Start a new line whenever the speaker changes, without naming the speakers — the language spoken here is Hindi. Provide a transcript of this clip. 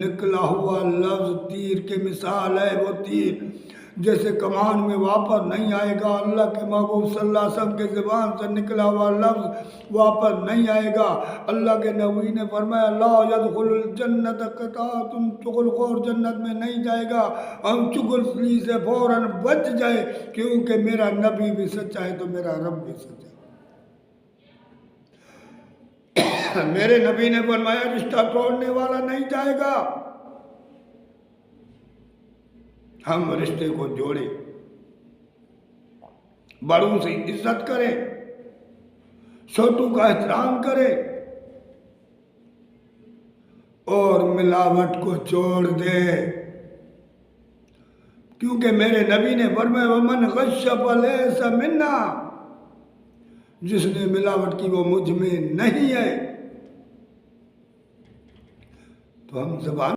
निकला हुआ लफ्ज तीर के मिसाल है। वो तीर जैसे कमान में वापस नहीं आएगा, अल्लाह के महबूब सल्लल्लाहु अलैहि वसल्लम के ज़बान से निकला हुआ लफ्ज वापस नहीं आएगा। अल्लाह के नबी ने फरमाया ला यदखुलुल जन्नत क़ताअतुन चुगलखोर जन्नत में नहीं जाएगा। हम चुगलखोरी से फौरन बच जाए, क्योंकि मेरा नबी भी सच्चा है तो मेरा रब भी सच्चा है। मेरे नबी ने फरमाया रिश्ता तोड़ने वाला नहीं जाएगा। हम रिश्ते को जोड़े, बड़ों से इज्जत करें, छोटों का एहतराम करें और मिलावट को छोड़ दे, क्योंकि मेरे नबी ने फरमाया वमन गश्श फलैसा मिन्ना, जिसने मिलावट की वो मुझ में नहीं है। तो हम ज़बान